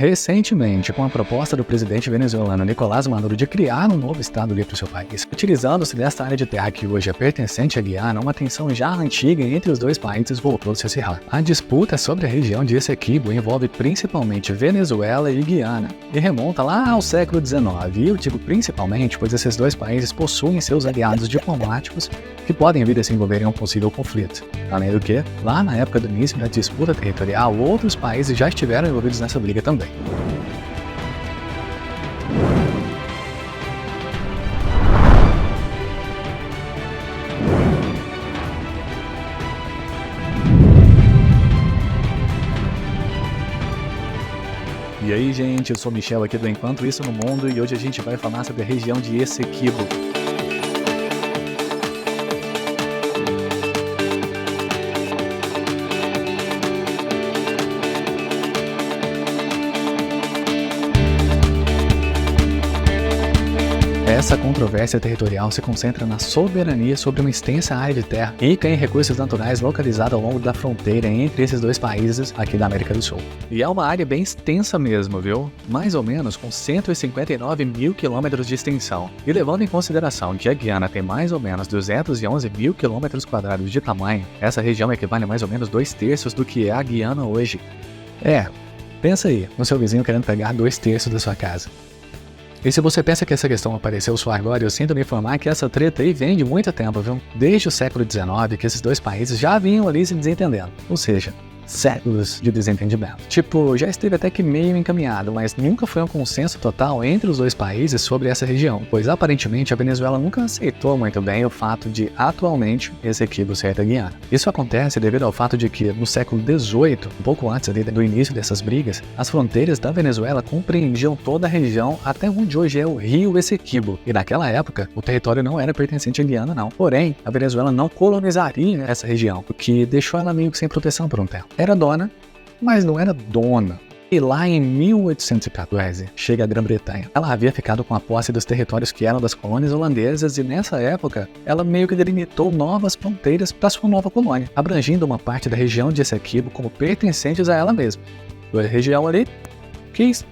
Recentemente, com a proposta do presidente venezuelano Nicolás Maduro de criar um novo estado ali para o seu país, utilizando-se desta área de terra que hoje é pertencente à Guiana, uma tensão já antiga entre os dois países voltou a se acirrar. A disputa sobre a região de Essequibo envolve principalmente Venezuela e Guiana, e remonta lá ao século XIX, e eu digo principalmente pois esses dois países possuem seus aliados diplomáticos que podem vir a se envolver em um possível conflito. Além do que, lá na época do início da disputa territorial, outros países já estiveram envolvidos nessa briga também. E aí, gente, eu sou o Michel aqui do Enquanto Isso no Mundo e hoje a gente vai falar sobre a região de Essequibo. Essa controvérsia territorial se concentra na soberania sobre uma extensa área de terra rica em recursos naturais localizada ao longo da fronteira entre esses dois países aqui da América do Sul. E é uma área bem extensa mesmo, viu? Mais ou menos com 159 mil quilômetros de extensão. E levando em consideração que a Guiana tem mais ou menos 211 mil quilômetros quadrados de tamanho, essa região equivale a mais ou menos 2/3 do que é a Guiana hoje. Pensa aí, no seu vizinho querendo pegar 2/3 da sua casa. E se você pensa que essa questão apareceu só agora, eu sinto me informar que essa treta aí vem de muito tempo, viu? Desde o século XIX que esses dois países já vinham ali se desentendendo. Ou seja, séculos de desentendimento. Tipo, já esteve até que meio encaminhado, mas nunca foi um consenso total entre os dois países sobre essa região, pois aparentemente a Venezuela nunca aceitou muito bem o fato de, atualmente, Essequibo ser da Guiana. Isso acontece devido ao fato de que, no século XVIII, um pouco antes ali do início dessas brigas, as fronteiras da Venezuela compreendiam toda a região até onde hoje é o rio Essequibo, e naquela época, o território não era pertencente à Guiana não. Porém, a Venezuela não colonizaria essa região, o que deixou ela meio que sem proteção por um tempo. Era dona, mas não era dona. E lá em 1814, chega a Grã-Bretanha. Ela havia ficado com a posse dos territórios que eram das colônias holandesas e nessa época, ela meio que delimitou novas fronteiras para sua nova colônia, abrangindo uma parte da região de Essequibo como pertencentes a ela mesma. A região ali, quis,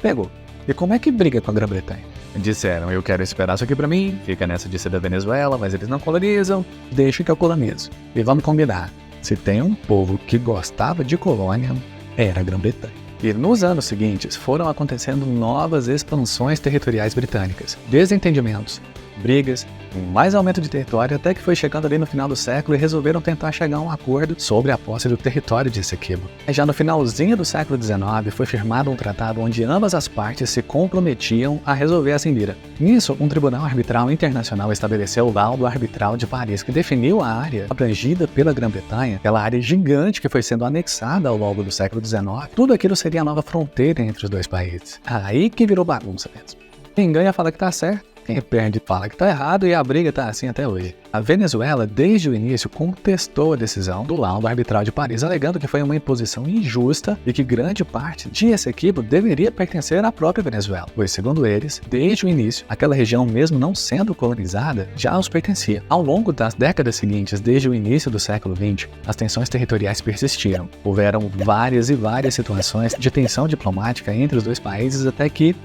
pegou. E como é que briga com a Grã-Bretanha? Disseram, eu quero esperar isso aqui pra mim, fica nessa de ser da Venezuela, mas eles não colonizam, deixa que eu colonizo. E vamos combinar. Se tem um povo que gostava de colônia, era a Grã-Bretanha. E nos anos seguintes foram acontecendo novas expansões territoriais britânicas, desentendimentos, brigas, mais aumento de território, até que foi chegando ali no final do século e resolveram tentar chegar a um acordo sobre a posse do território de Essequibo. Já no finalzinho do século XIX foi firmado um tratado onde ambas as partes se comprometiam a resolver essa indira. Nisso, um tribunal arbitral internacional estabeleceu o Laudo Arbitral de Paris, que definiu a área abrangida pela Grã-Bretanha, aquela área gigante que foi sendo anexada ao longo do século XIX. Tudo aquilo seria a nova fronteira entre os dois países. Aí que virou bagunça mesmo. Quem ganha fala que tá certo. Quem perde fala que tá errado e a briga tá assim até hoje. A Venezuela, desde o início, contestou a decisão do Laudo Arbitral de Paris, alegando que foi uma imposição injusta e que grande parte de Essequibo deveria pertencer à própria Venezuela, pois, segundo eles, desde o início, aquela região, mesmo não sendo colonizada, já os pertencia. Ao longo das décadas seguintes, desde o início do século XX, as tensões territoriais persistiram. Houveram várias situações de tensão diplomática entre os dois países até que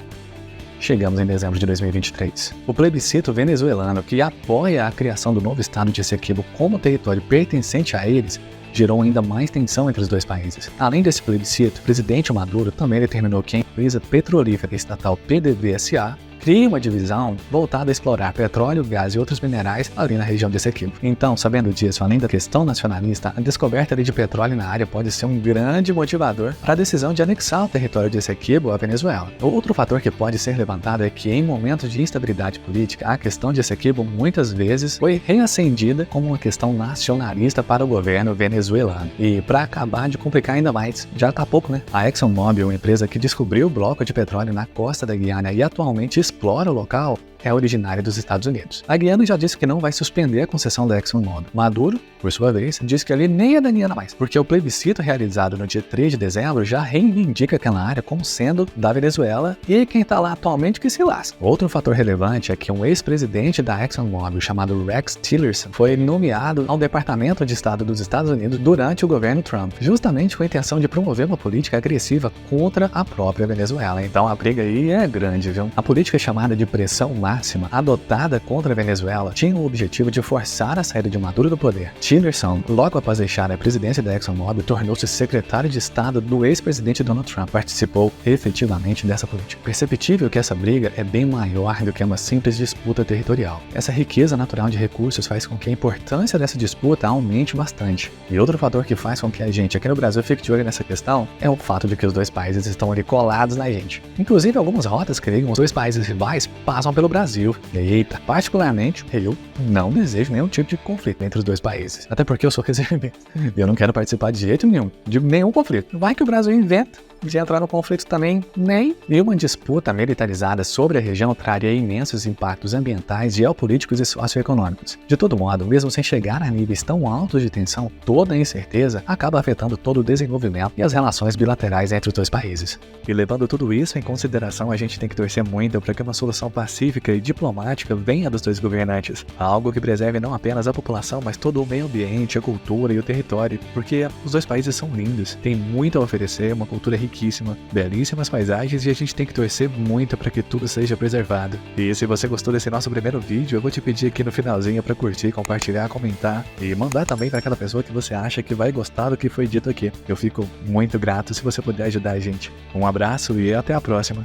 chegamos em dezembro de 2023. O plebiscito venezuelano, que apoia a criação do novo estado de Essequibo como território pertencente a eles, gerou ainda mais tensão entre os dois países. Além desse plebiscito, o presidente Maduro também determinou que a empresa petrolífera estatal PDVSA cria uma divisão voltada a explorar petróleo, gás e outros minerais ali na região de Essequibo. Então, sabendo disso, além da questão nacionalista, a descoberta de petróleo na área pode ser um grande motivador para a decisão de anexar o território de Essequibo à Venezuela. Outro fator que pode ser levantado é que, em momentos de instabilidade política, a questão de Essequibo muitas vezes foi reacendida como uma questão nacionalista para o governo venezuelano. E, para acabar de complicar ainda mais, já tá pouco, né? A ExxonMobil, uma empresa que descobriu o bloco de petróleo na costa da Guiana e atualmente explora o local, é originária dos Estados Unidos. A Guiana já disse que não vai suspender a concessão da ExxonMobil. Maduro, por sua vez, disse que ali nem é da Guiana mais, porque o plebiscito realizado no dia 3 de dezembro já reivindica aquela área como sendo da Venezuela e quem está lá atualmente que se lasca. Outro fator relevante é que um ex-presidente da ExxonMobil chamado Rex Tillerson foi nomeado ao Departamento de Estado dos Estados Unidos durante o governo Trump, justamente com a intenção de promover uma política agressiva contra a própria Venezuela. Então a briga aí é grande, viu? A política chamada de pressão máxima, adotada contra a Venezuela, tinha o objetivo de forçar a saída de Maduro do poder. Tillerson, logo após deixar a presidência da ExxonMobil, tornou-se secretário de Estado do ex-presidente Donald Trump. Participou efetivamente dessa política. Perceptível que essa briga é bem maior do que uma simples disputa territorial. Essa riqueza natural de recursos faz com que a importância dessa disputa aumente bastante. E outro fator que faz com que a gente aqui no Brasil fique de olho nessa questão é o fato de que os dois países estão ali colados na gente. Inclusive, algumas rotas que ligam os dois países rivais passam pelo Brasil. Eita, particularmente, eu não desejo nenhum tipo de conflito entre os dois países. Até porque eu sou reservista. E eu não quero participar de jeito nenhum, de nenhum conflito. Vai que o Brasil inventa de entrar no conflito também, nem. E uma disputa militarizada sobre a região traria imensos impactos ambientais, geopolíticos e socioeconômicos. De todo modo, mesmo sem chegar a níveis tão altos de tensão, toda a incerteza acaba afetando todo o desenvolvimento e as relações bilaterais entre os dois países. E levando tudo isso em consideração, a gente tem que torcer muito para que uma solução pacífica e diplomática venha dos dois governantes. Algo que preserve não apenas a população, mas todo o meio ambiente, a cultura e o território, porque os dois países são lindos, têm muito a oferecer, uma cultura riquíssima, belíssimas paisagens e a gente tem que torcer muito para que tudo seja preservado. E se você gostou desse nosso primeiro vídeo, eu vou te pedir aqui no finalzinho para curtir, compartilhar, comentar e mandar também para aquela pessoa que você acha que vai gostar do que foi dito aqui. Eu fico muito grato se você puder ajudar a gente. Um abraço e até a próxima!